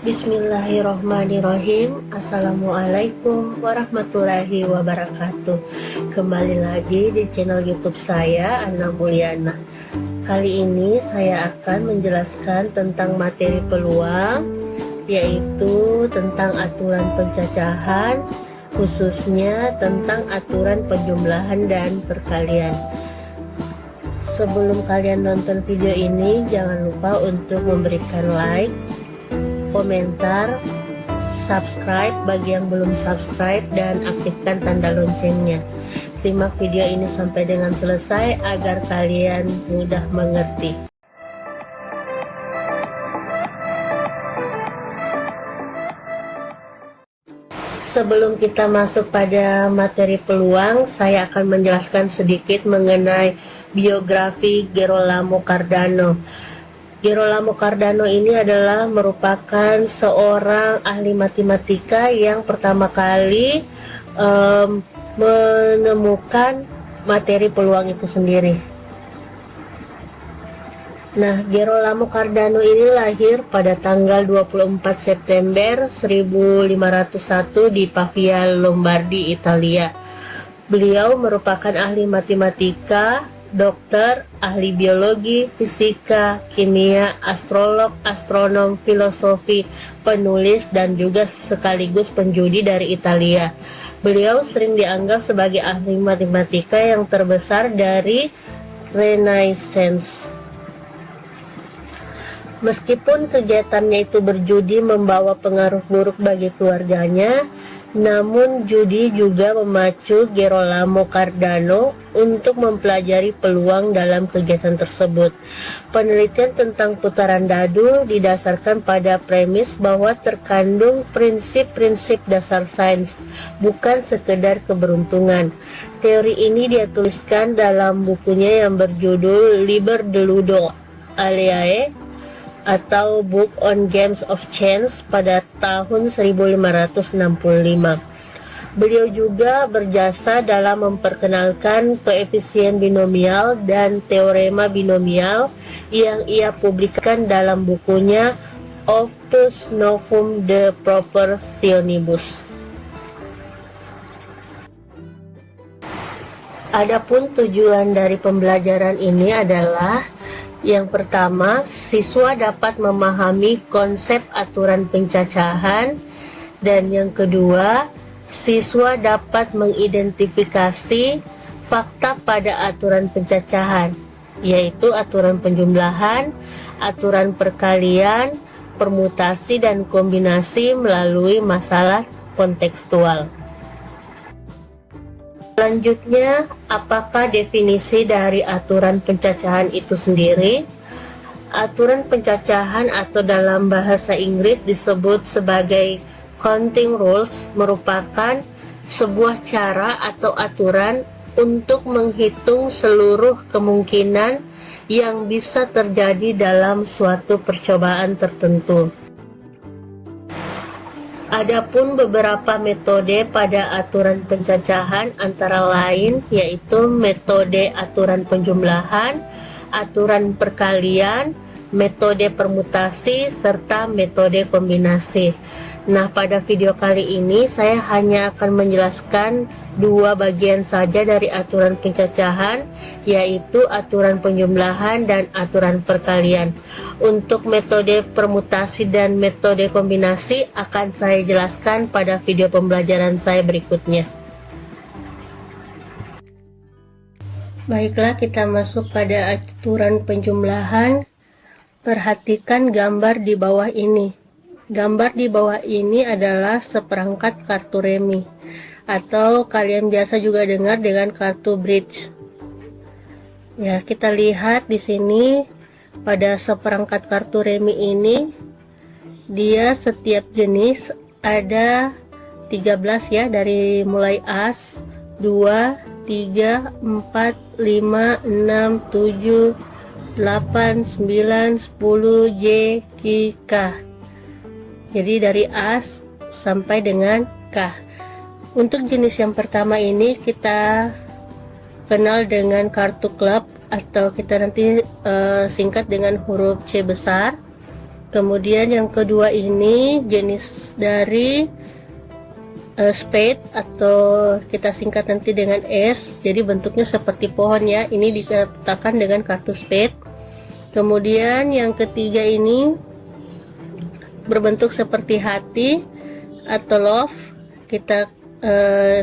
Bismillahirrohmanirrohim. Assalamualaikum warahmatullahi wabarakatuh. Kembali lagi di channel YouTube saya, Anna Mulyana. Kali ini saya akan menjelaskan tentang materi peluang, yaitu tentang aturan pencacahan, khususnya tentang aturan penjumlahan dan perkalian. Sebelum kalian nonton video ini, jangan lupa untuk memberikan like, komentar, subscribe bagi yang belum subscribe, dan aktifkan tanda loncengnya. Simak video ini sampai dengan selesai agar kalian mudah mengerti. Sebelum kita masuk pada materi peluang, saya akan menjelaskan sedikit mengenai biografi Gerolamo Cardano. Gerolamo Cardano ini adalah merupakan seorang ahli matematika yang pertama kali menemukan materi peluang itu sendiri. Nah, Gerolamo Cardano ini lahir pada tanggal 24 September 1501 di Pavia, Lombardi, Italia. Beliau merupakan ahli matematika, dokter, ahli biologi, fisika, kimia, astrolog, astronom, filosofi, penulis, dan juga sekaligus penjudi dari Italia. Beliau sering dianggap sebagai ahli matematika yang terbesar dari Renaissance. Meskipun kegiatannya itu berjudi membawa pengaruh buruk bagi keluarganya, namun judi juga memacu Gerolamo Cardano untuk mempelajari peluang dalam kegiatan tersebut. Penelitian tentang putaran dadu didasarkan pada premis bahwa terkandung prinsip-prinsip dasar sains, bukan sekedar keberuntungan. Teori ini dia tuliskan dalam bukunya yang berjudul Liber de Ludo Aliae atau Book on Games of Chance pada tahun 1565. Beliau juga berjasa dalam memperkenalkan koefisien binomial dan teorema binomial yang ia publikasikan dalam bukunya Opus Novum de Proportionibus. Adapun tujuan dari pembelajaran ini adalah: yang pertama, siswa dapat memahami konsep aturan pencacahan, dan yang kedua, siswa dapat mengidentifikasi fakta pada aturan pencacahan, yaitu aturan penjumlahan, aturan perkalian, permutasi, dan kombinasi melalui masalah kontekstual. Selanjutnya, apakah definisi dari aturan pencacahan itu sendiri? Aturan pencacahan atau dalam bahasa Inggris disebut sebagai counting rules merupakan sebuah cara atau aturan untuk menghitung seluruh kemungkinan yang bisa terjadi dalam suatu percobaan tertentu. Adapun beberapa metode pada aturan pencacahan antara lain yaitu metode aturan penjumlahan, aturan perkalian, metode permutasi, serta metode kombinasi. Nah, pada video kali ini saya hanya akan menjelaskan dua bagian saja dari aturan pencacahan, yaitu aturan penjumlahan dan aturan perkalian. Untuk metode permutasi dan metode kombinasi akan saya jelaskan pada video pembelajaran saya berikutnya. Baiklah, kita masuk pada aturan penjumlahan. Perhatikan gambar di bawah ini. Gambar di bawah ini adalah seperangkat kartu remi, atau kalian biasa juga dengar dengan kartu bridge. Ya, kita lihat di sini pada seperangkat kartu remi ini, dia setiap jenis ada 13 ya, dari mulai as, 2, 3, 4, 5, 6, 7, 8, 9, 10, J, Q, K. Jadi dari as sampai dengan K. Untuk jenis yang pertama ini kita kenal dengan kartu klub, atau kita nanti singkat dengan huruf C besar. Kemudian yang kedua ini jenis dari spade atau kita singkat nanti dengan S, jadi bentuknya seperti pohon ya. Ini dikatakan dengan kartu spade. Kemudian yang ketiga ini berbentuk seperti hati atau love, kita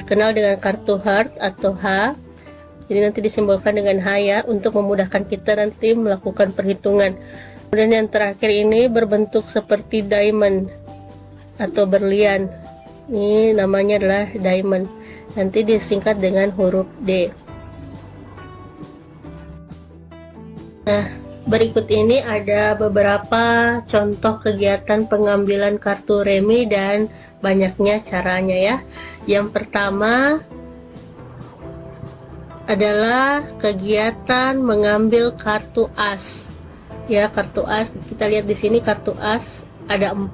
kenal dengan kartu heart atau H. Jadi nanti disimbolkan dengan H ya, untuk memudahkan kita nanti melakukan perhitungan. Kemudian yang terakhir ini berbentuk seperti diamond atau berlian. Ini namanya adalah diamond. Nanti disingkat dengan huruf D. Nah, berikut ini ada beberapa contoh kegiatan pengambilan kartu remi dan banyaknya caranya ya. Yang pertama adalah kegiatan mengambil kartu as. Ya, kartu as kita lihat di sini, kartu as ada 4.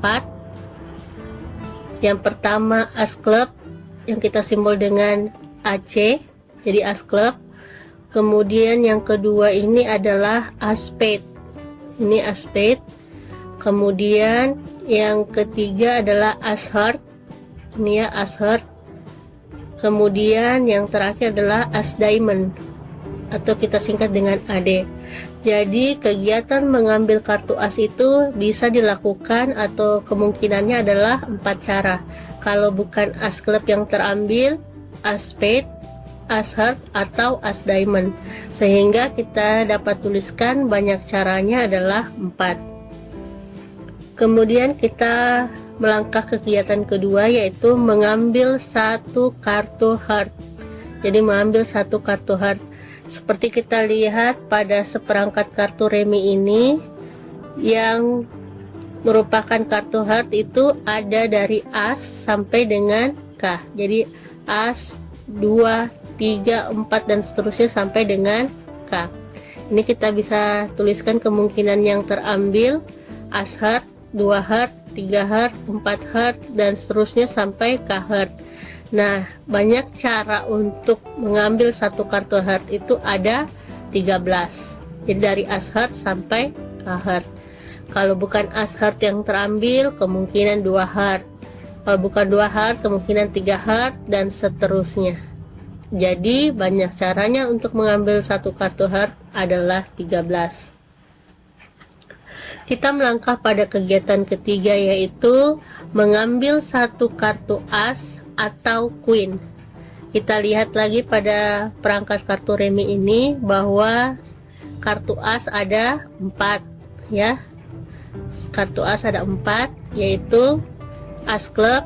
Yang pertama as club yang kita simbol dengan AC, jadi as club. Kemudian yang kedua ini adalah as spade, ini as spade. Kemudian yang ketiga adalah as heart, ini ya as heart. Kemudian yang terakhir adalah as diamond atau kita singkat dengan AD. Jadi kegiatan mengambil kartu as itu bisa dilakukan atau kemungkinannya adalah 4 cara. Kalau bukan as club yang terambil, as spade, as heart atau as diamond. Sehingga kita dapat tuliskan banyak caranya adalah 4. Kemudian kita melangkah kegiatan kedua, yaitu mengambil satu kartu heart. Jadi mengambil satu kartu heart. Seperti kita lihat pada seperangkat kartu remi ini, yang merupakan kartu heart itu ada dari as sampai dengan K. Jadi as, 2, 3, 4 dan seterusnya sampai dengan K. Ini kita bisa tuliskan kemungkinan yang terambil as heart, 2 heart, 3 heart, 4 heart dan seterusnya sampai K heart. Nah, banyak cara untuk mengambil satu kartu heart itu ada 13. Jadi dari as heart sampai K heart. Kalau bukan as heart yang terambil, kemungkinan 2 heart. Kalau bukan 2 heart, kemungkinan 3 heart dan seterusnya. Jadi banyak caranya untuk mengambil satu kartu heart adalah 13. Kita melangkah pada kegiatan ketiga, yaitu mengambil satu kartu as atau queen. Kita lihat lagi pada perangkat kartu remi ini bahwa kartu as ada 4 ya. Kartu as ada 4, yaitu as club,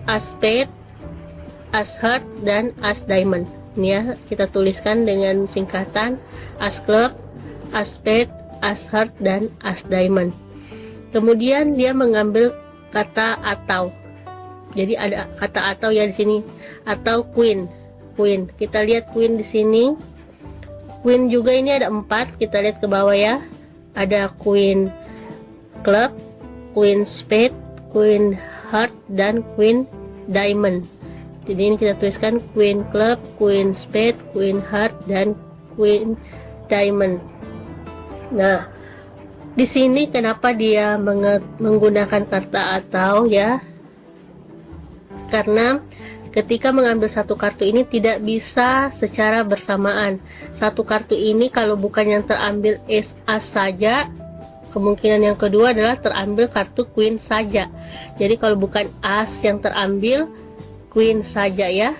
as spade, as heart dan as diamond. Ini ya, kita tuliskan dengan singkatan as club, as spade, as heart dan as diamond. Kemudian dia mengambil kata atau. Jadi ada kata atau ya di sini, atau queen. Queen. Kita lihat queen di sini. Queen juga ini ada 4. Kita lihat ke bawah ya. Ada queen club, queen spade, queen heart dan queen diamond. Jadi ini kita tuliskan queen club, queen spade, queen heart dan queen diamond. Nah, di sini kenapa dia menggunakan kata atau ya? Karena ketika mengambil satu kartu ini tidak bisa secara bersamaan. Satu kartu ini kalau bukan yang terambil as saja, kemungkinan yang kedua adalah terambil kartu queen saja. Jadi kalau bukan as yang terambil, queen saja ya.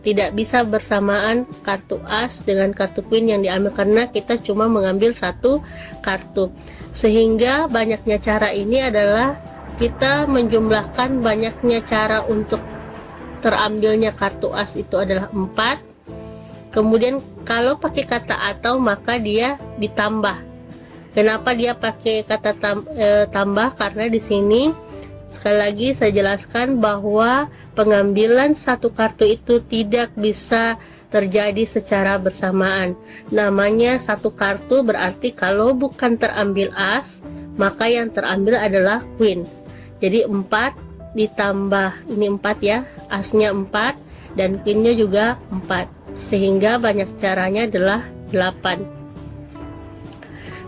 Tidak bisa bersamaan kartu as dengan kartu queen yang diambil, karena kita cuma mengambil satu kartu. Sehingga banyaknya cara ini adalah kita menjumlahkan banyaknya cara untuk terambilnya kartu as itu adalah 4. Kemudian kalau pakai kata atau maka dia ditambah. Kenapa dia pakai kata tambah? Karena di sini sekali lagi saya jelaskan bahwa pengambilan satu kartu itu tidak bisa terjadi secara bersamaan. Namanya satu kartu berarti kalau bukan terambil as, maka yang terambil adalah queen. Jadi 4 ditambah ini 4 ya, asnya 4 dan queennya juga 4, sehingga banyak caranya adalah 8.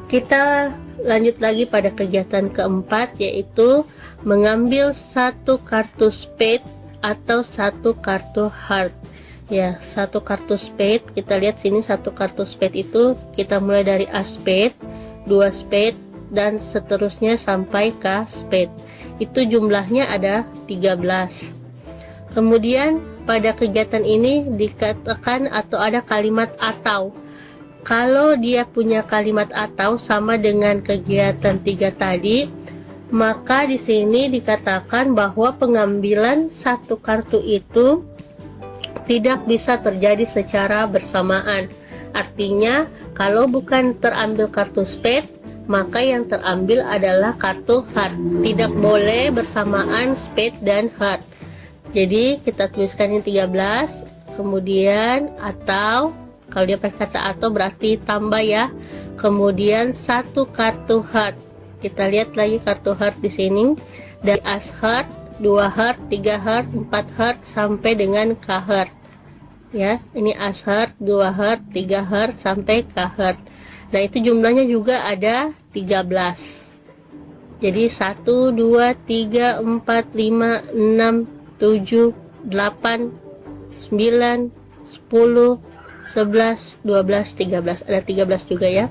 Kita lanjut lagi pada kegiatan keempat, yaitu mengambil satu kartu spade atau satu kartu heart. Ya, satu kartu spade, kita lihat sini satu kartu spade itu kita mulai dari as spade, 2 spade, dan seterusnya sampai ke spade. Itu jumlahnya ada 13. Kemudian pada kegiatan ini dikatakan atau ada kalimat atau. Kalau dia punya kalimat atau sama dengan kegiatan 3 tadi, maka di sini dikatakan bahwa pengambilan satu kartu itu tidak bisa terjadi secara bersamaan. Artinya, kalau bukan terambil kartu spade, maka yang terambil adalah kartu heart. Tidak boleh bersamaan spade dan heart. Jadi kita tuliskan ini 13, kemudian atau, kalau dia pakai kata atau berarti tambah ya. Kemudian satu kartu heart. Kita lihat lagi kartu heart di sini. Dari as heart, 2 heart, 3 heart, 4 heart sampai dengan K heart. Ya, ini as heart, 2 heart, 3 heart sampai K heart. Nah, itu jumlahnya juga ada 13. Jadi 1 2 3 4 5 6 7 8 9 10 11, 12, 13, ada 13 juga ya.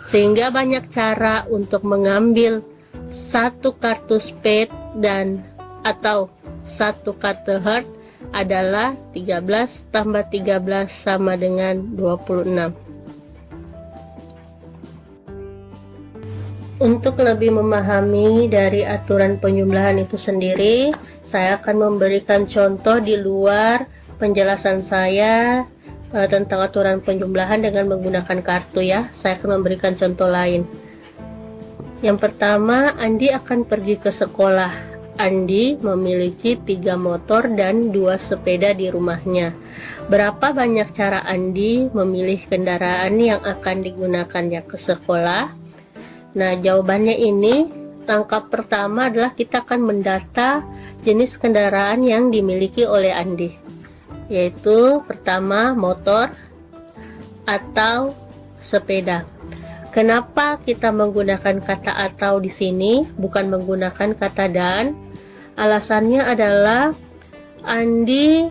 Sehingga banyak cara untuk mengambil satu kartu spade dan atau satu kartu heart adalah 13 tambah 13 sama dengan 26. Untuk lebih memahami dari aturan penjumlahan itu sendiri, saya akan memberikan contoh di luar penjelasan saya tentang aturan penjumlahan dengan menggunakan kartu ya. Saya akan memberikan contoh lain. Yang pertama, Andi akan pergi ke sekolah. Andi memiliki 3 motor dan 2 sepeda di rumahnya. Berapa banyak cara Andi memilih kendaraan yang akan digunakannya ke sekolah? Nah, jawabannya ini, langkah pertama adalah kita akan mendata jenis kendaraan yang dimiliki oleh Andi, yaitu pertama motor atau sepeda. Kenapa kita menggunakan kata atau di sini, bukan menggunakan kata dan? Alasannya adalah Andi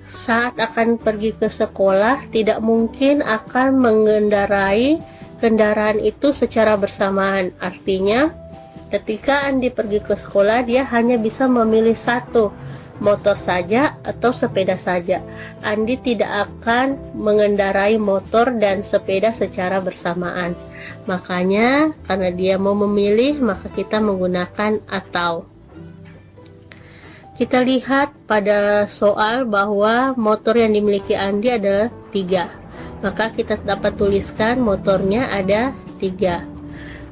saat akan pergi ke sekolah tidak mungkin akan mengendarai kendaraan itu secara bersamaan. Artinya, ketika Andi pergi ke sekolah, dia hanya bisa memilih satu, motor saja atau sepeda saja. Andi tidak akan mengendarai motor dan sepeda secara bersamaan. Makanya, karena dia mau memilih, maka kita menggunakan atau. Kita lihat pada soal bahwa motor yang dimiliki Andi adalah 3. Maka kita dapat tuliskan motornya ada 3.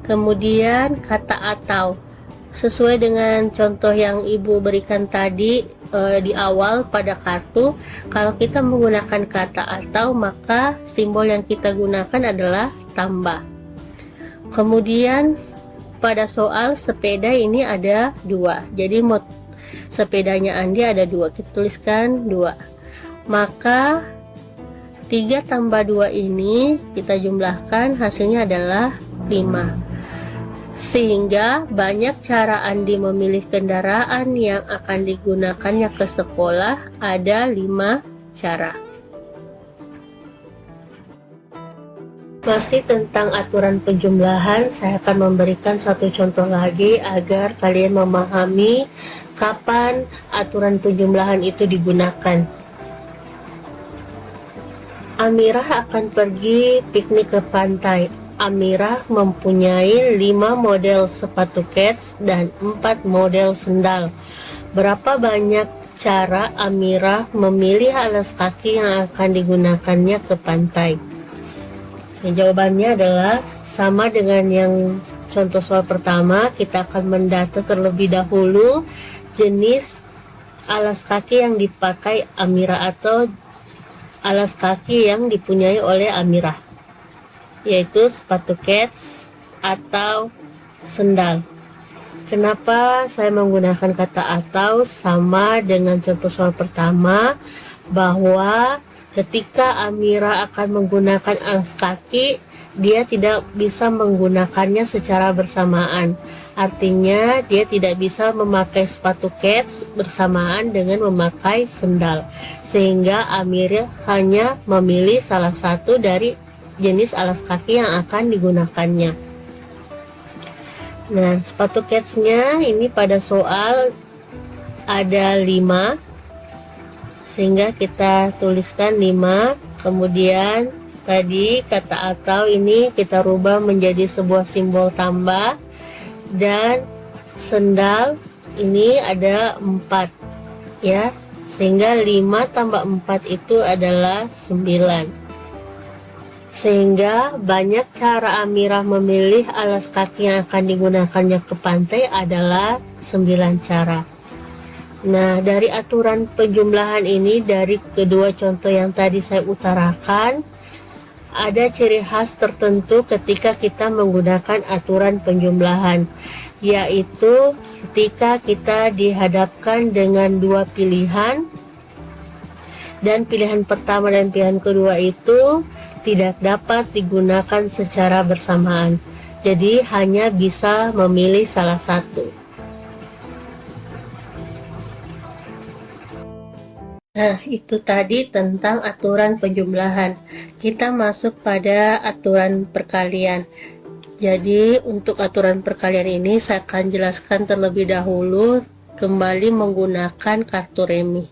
Kemudian kata atau. Sesuai dengan contoh yang Ibu berikan tadi di awal pada kartu, kalau kita menggunakan kata atau, maka simbol yang kita gunakan adalah tambah. Kemudian pada soal sepeda ini ada 2. Jadi sepedanya Andi ada 2. Kita tuliskan 2. Maka 3 tambah 2 ini kita jumlahkan, hasilnya adalah 5. Sehingga banyak cara Andi memilih kendaraan yang akan digunakannya ke sekolah, ada 5 cara. Masih tentang aturan penjumlahan, saya akan memberikan satu contoh lagi agar kalian memahami kapan aturan penjumlahan itu digunakan. Amirah akan pergi piknik ke pantai. Amirah mempunyai 5 model sepatu kets dan 4 model sendal. Berapa banyak cara Amirah memilih alas kaki yang akan digunakannya ke pantai? Jawabannya adalah sama dengan yang contoh soal pertama. Kita akan mendata terlebih dahulu jenis alas kaki yang dipakai Amirah atau alas kaki yang dipunyai oleh Amirah, yaitu sepatu kets atau sendal. Kenapa saya menggunakan kata atau? Sama dengan contoh soal pertama, bahwa ketika Amirah akan menggunakan alas kaki, dia tidak bisa menggunakannya secara bersamaan. Artinya dia tidak bisa memakai sepatu kets bersamaan dengan memakai sendal, sehingga Amir hanya memilih salah satu dari jenis alas kaki yang akan digunakannya. Nah, sepatu ketsnya ini pada soal ada 5, sehingga kita tuliskan 5. Kemudian tadi kata atau ini kita rubah menjadi sebuah simbol tambah, dan sendal ini ada 4 ya, sehingga 5 tambah 4 itu adalah 9. Sehingga banyak cara Amirah memilih alas kaki yang akan digunakannya ke pantai adalah 9 cara. Nah, dari aturan penjumlahan ini, dari kedua contoh yang tadi saya utarakan, ada ciri khas tertentu ketika kita menggunakan aturan penjumlahan, yaitu ketika kita dihadapkan dengan dua pilihan, dan pilihan pertama dan pilihan kedua itu tidak dapat digunakan secara bersamaan. Jadi hanya bisa memilih salah satu. Nah, itu tadi tentang aturan penjumlahan. Kita masuk pada aturan perkalian. Jadi, untuk aturan perkalian ini saya akan jelaskan terlebih dahulu kembali menggunakan kartu remi.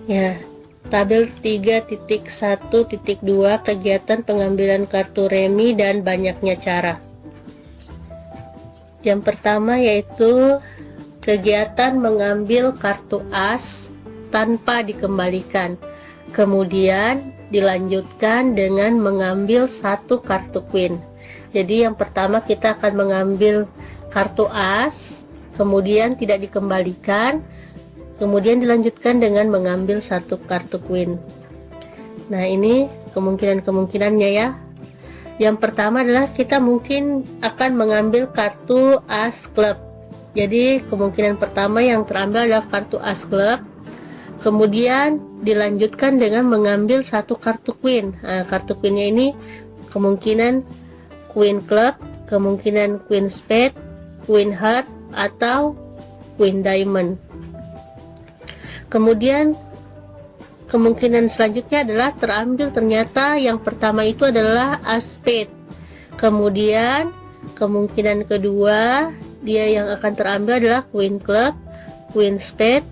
Ya, tabel 3.1.2 kegiatan pengambilan kartu remi dan banyaknya cara. Yang pertama yaitu kegiatan mengambil kartu as tanpa dikembalikan, kemudian dilanjutkan dengan mengambil satu kartu queen. Jadi yang pertama kita akan mengambil kartu as, kemudian tidak dikembalikan, kemudian dilanjutkan dengan mengambil satu kartu queen. Nah, ini kemungkinan-kemungkinannya ya. Yang pertama adalah kita mungkin akan mengambil kartu as club. Jadi kemungkinan pertama yang terambil adalah kartu as club, kemudian dilanjutkan dengan mengambil satu kartu queen. Nah, kartu queennya ini kemungkinan queen club, kemungkinan queen spade, queen heart, atau queen diamond. Kemudian kemungkinan selanjutnya adalah terambil ternyata yang pertama itu adalah as spade. Kemudian kemungkinan kedua dia yang akan terambil adalah queen club, queen spade,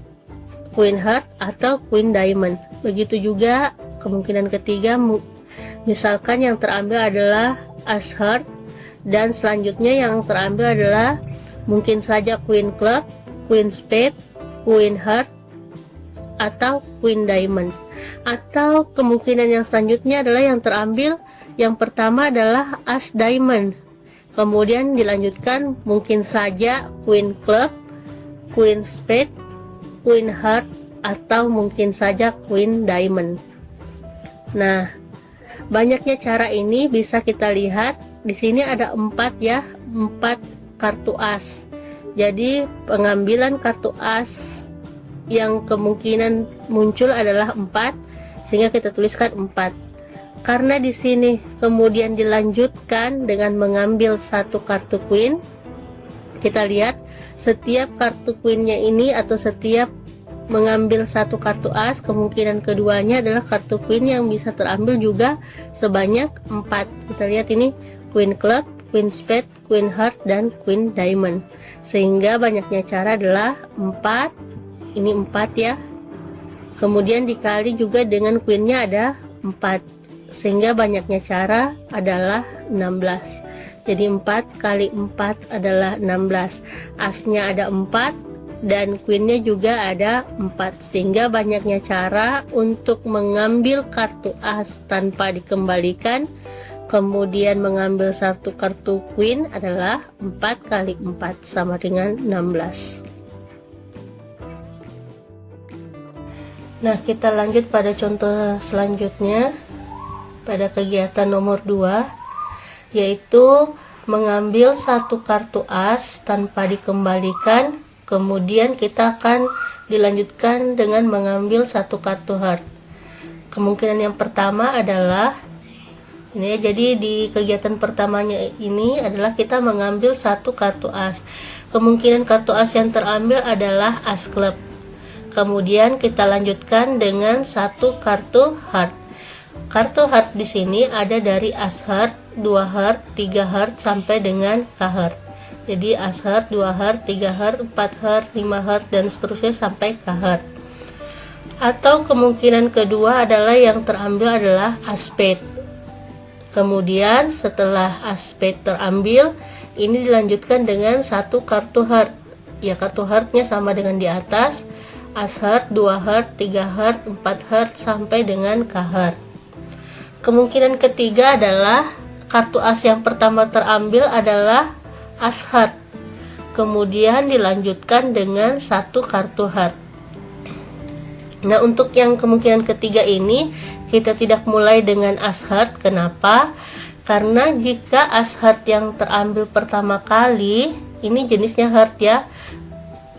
queen heart, atau queen diamond. Begitu juga kemungkinan ketiga, misalkan yang terambil adalah as heart, dan selanjutnya yang terambil adalah mungkin saja queen club, queen spade, queen heart, atau queen diamond. Atau kemungkinan yang selanjutnya adalah yang terambil yang pertama adalah as diamond, kemudian dilanjutkan mungkin saja queen club, queen spade, queen heart, atau mungkin saja queen diamond. Nah, banyaknya cara ini bisa kita lihat di sini ada 4 ya, 4 kartu as. Jadi pengambilan kartu as yang kemungkinan muncul adalah 4, sehingga kita tuliskan 4. Karena di sini kemudian dilanjutkan dengan mengambil satu kartu queen, kita lihat setiap kartu queennya ini atau setiap mengambil satu kartu as, kemungkinan keduanya adalah kartu queen yang bisa terambil juga sebanyak 4. Kita lihat ini queen club, queen spade, queen heart, dan queen diamond. Sehingga banyaknya cara adalah 4. Ini 4 ya. Kemudian dikali juga dengan queennya ada 4. Sehingga banyaknya cara adalah 16. Jadi 4 kali 4 adalah 16. Asnya ada 4 dan queennya juga ada 4. Sehingga banyaknya cara untuk mengambil kartu as tanpa dikembalikan, kemudian mengambil satu kartu queen adalah 4 kali 4 sama dengan 16. Nah, kita lanjut pada contoh selanjutnya, pada kegiatan nomor 2, yaitu mengambil satu kartu as tanpa dikembalikan, kemudian kita akan dilanjutkan dengan mengambil satu kartu heart. Kemungkinan yang pertama adalah Ini jadi di kegiatan pertamanya ini adalah kita mengambil satu kartu as. Kemungkinan kartu as yang terambil adalah as klub. Kemudian kita lanjutkan dengan satu kartu heart. Kartu heart di sini ada dari as heart, 2 heart, 3 heart sampai dengan k heart. Jadi as heart, 2 heart, 3 heart, 4 heart, 5 heart dan seterusnya sampai k heart. Atau kemungkinan kedua adalah yang terambil adalah as spade. Kemudian setelah as spade terambil, ini dilanjutkan dengan satu kartu heart. Ya, kartu heartnya sama dengan di atas, as heart, 2 heart, 3 heart, 4 heart sampai dengan k heart. Kemungkinan ketiga adalah kartu as yang pertama terambil adalah as heart. Kemudian dilanjutkan dengan satu kartu heart. Nah, untuk yang kemungkinan ketiga ini kita tidak mulai dengan as heart. Kenapa? Karena jika as heart yang terambil pertama kali, ini jenisnya heart ya,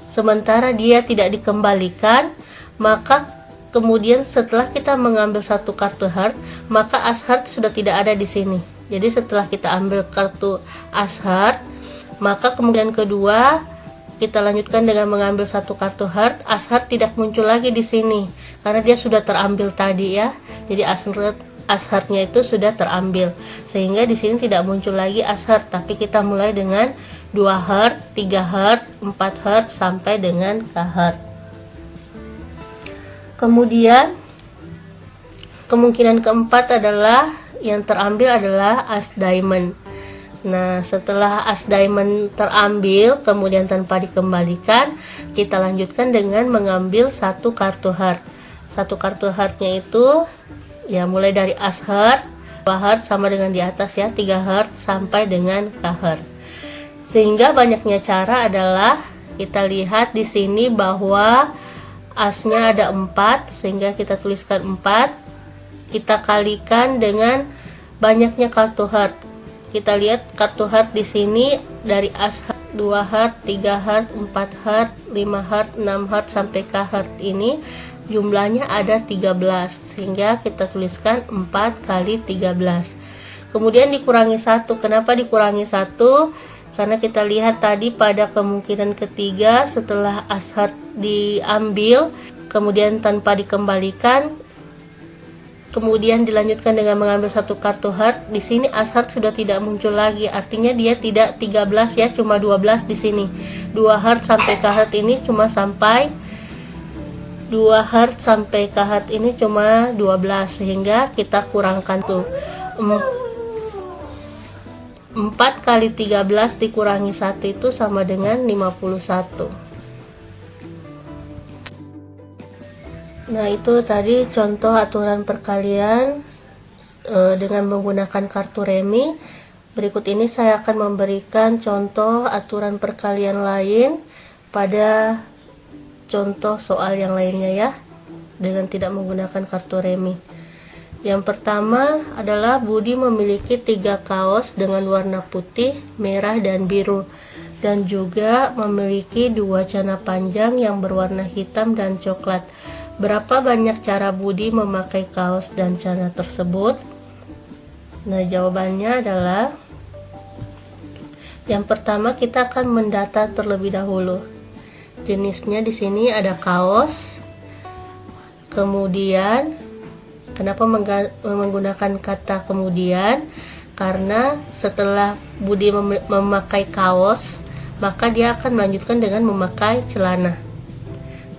sementara dia tidak dikembalikan, maka kemudian setelah kita mengambil satu kartu heart, maka as heart sudah tidak ada di sini. Jadi setelah kita ambil kartu as heart, maka kemungkinan kedua kita lanjutkan dengan mengambil satu kartu heart. As heart tidak muncul lagi di sini karena dia sudah terambil tadi ya. Jadi as heartnya itu sudah terambil, sehingga di sini tidak muncul lagi as heart, tapi kita mulai dengan 2 heart, 3 heart, 4 heart sampai dengan k heart. Kemudian kemungkinan keempat adalah yang terambil adalah as diamond. Nah, setelah as diamond terambil kemudian tanpa dikembalikan, kita lanjutkan dengan mengambil satu kartu heart. Satu kartu heartnya itu ya mulai dari as heart, 2 heart sama dengan di atas ya, 3 heart sampai dengan k heart. Sehingga banyaknya cara adalah kita lihat di sini bahwa asnya ada 4, sehingga kita tuliskan 4. Kita kalikan dengan banyaknya kartu heart. Kita lihat kartu heart di sini dari as heart, 2 heart, 3 heart, 4 heart, 5 heart, 6 heart sampai k heart ini jumlahnya ada 13, sehingga kita tuliskan 4 kali 13. Kemudian dikurangi 1. Kenapa dikurangi 1? Karena kita lihat tadi pada kemungkinan ketiga setelah as heart diambil kemudian tanpa dikembalikan, kemudian dilanjutkan dengan mengambil satu kartu heart. Di sini as heart sudah tidak muncul lagi, artinya dia tidak 13 ya, cuma 12 di sini. 2 heart sampai k heart ini cuma sampai 2 heart sampai k heart ini cuma 12, sehingga kita kurangkan tuh 4 kali 13 dikurangi 1 itu sama dengan 51. Nah, itu tadi contoh aturan perkalian dengan menggunakan kartu remi. Berikut ini saya akan memberikan contoh aturan perkalian lain pada contoh soal yang lainnya ya, dengan tidak menggunakan kartu remi. Yang pertama adalah Budi memiliki 3 kaos dengan warna putih, merah, dan biru, dan juga memiliki 2 celana panjang yang berwarna hitam dan coklat. Berapa banyak cara Budi memakai kaos dan celana tersebut? Nah, jawabannya adalah yang pertama kita akan mendata terlebih dahulu. Jenisnya di sini ada kaos. Kemudian, kenapa menggunakan kata kemudian? Karena setelah Budi memakai kaos, maka dia akan melanjutkan dengan memakai celana.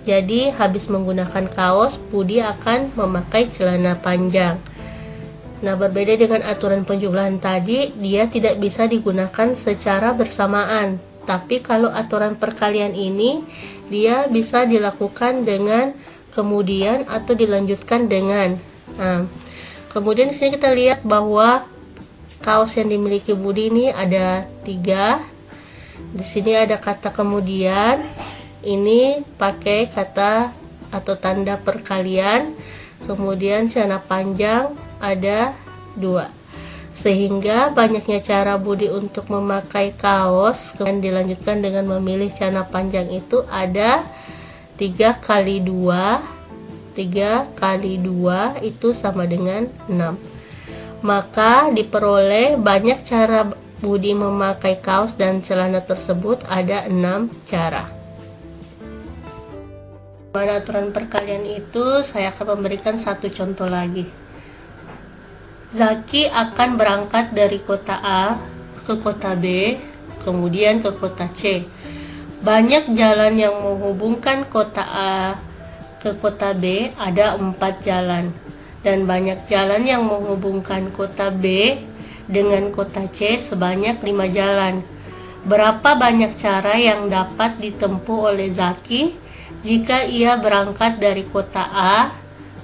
Jadi habis menggunakan kaos, Budi akan memakai celana panjang. Nah, berbeda dengan aturan penjumlahan tadi, dia tidak bisa digunakan secara bersamaan. Tapi kalau aturan perkalian ini, dia bisa dilakukan dengan kemudian atau dilanjutkan dengan. Nah, kemudian di sini kita lihat bahwa kaos yang dimiliki Budi ini ada 3. Di sini ada kata kemudian. Ini pakai kata atau tanda perkalian. Kemudian celana panjang ada 2. Sehingga banyaknya cara Budi untuk memakai kaos kemudian dilanjutkan dengan memilih celana panjang itu ada 3 kali 2. 3 kali 2 itu sama dengan 6. maka diperoleh banyak cara Budi memakai kaos dan celana tersebut. Ada 6 cara. Pada aturan perkalian itu, saya akan memberikan satu contoh lagi. Zaki akan berangkat dari kota A ke kota B, kemudian ke kota C. Banyak jalan yang menghubungkan kota A ke kota B, ada 4 jalan. Dan banyak jalan yang menghubungkan kota B dengan kota C sebanyak 5 jalan. Berapa banyak cara yang dapat ditempuh oleh Zaki jika ia berangkat dari kota A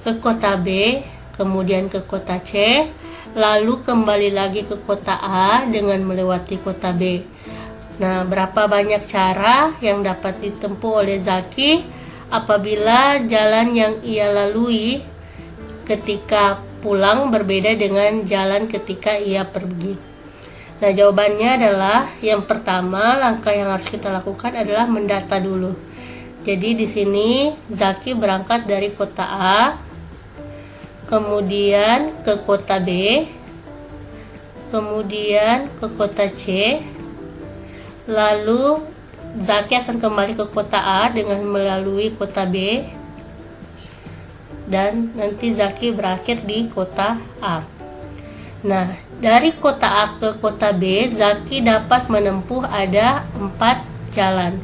ke kota B, kemudian ke kota C, lalu kembali lagi ke kota A dengan melewati kota B? Nah, berapa banyak cara yang dapat ditempuh oleh Zaki apabila jalan yang ia lalui ketika pulang berbeda dengan jalan ketika ia pergi? Nah, jawabannya adalah yang pertama, langkah yang harus kita lakukan adalah mendata dulu. Jadi di sini Zaki berangkat dari kota A, kemudian ke kota B, kemudian ke kota C, lalu Zaki akan kembali ke kota A dengan melalui kota B, dan nanti Zaki berakhir di kota A. Nah, dari kota A ke kota B, Zaki dapat menempuh ada 4 jalan.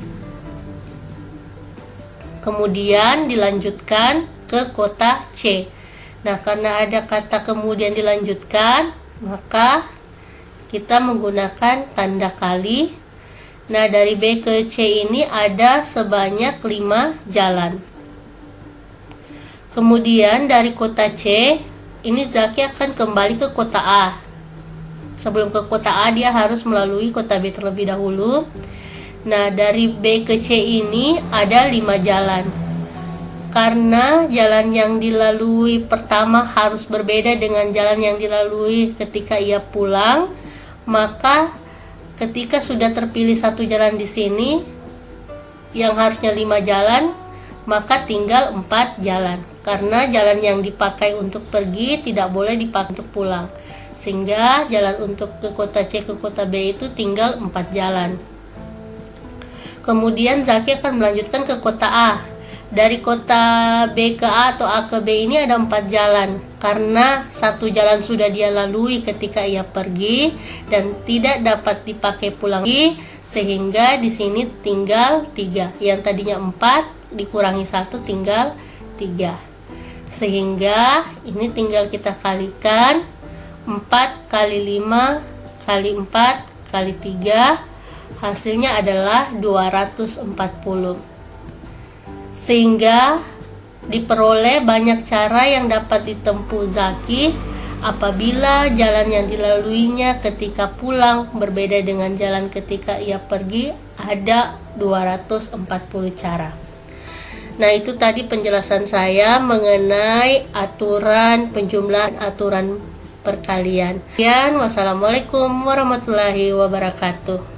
Kemudian dilanjutkan ke kota C. Nah, karena ada kata kemudian dilanjutkan, maka kita menggunakan tanda kali. Nah, dari B ke C ini ada sebanyak 5 jalan. Kemudian dari kota C, ini Zaki akan kembali ke kota A. Sebelum ke kota A, dia harus melalui kota B terlebih dahulu. Nah, dari B ke C ini ada 5 jalan. Karena jalan yang dilalui pertama harus berbeda dengan jalan yang dilalui ketika ia pulang, maka ketika sudah terpilih satu jalan di sini yang harusnya 5 jalan, maka tinggal 4 jalan. Karena jalan yang dipakai untuk pergi tidak boleh dipakai untuk pulang. Sehingga jalan untuk ke kota C ke kota B itu tinggal 4 jalan. Kemudian Zaki akan melanjutkan ke kota A. Dari kota B ke A atau A ke B ini ada 4 jalan. Karena satu jalan sudah dia lalui ketika ia pergi dan tidak dapat dipakai pulang lagi, sehingga di sini tinggal 3. Yang tadinya 4 dikurangi 1 tinggal 3. Sehingga ini tinggal kita kalikan 4 kali 5 kali 4 kali 3, hasilnya adalah 240. Sehingga diperoleh banyak cara yang dapat ditempuh Zaki apabila jalan yang dilaluinya ketika pulang berbeda dengan jalan ketika ia pergi. Ada 240 cara. Nah, itu tadi penjelasan saya mengenai aturan penjumlahan aturan perkalian. Wassalamualaikum warahmatullahi wabarakatuh.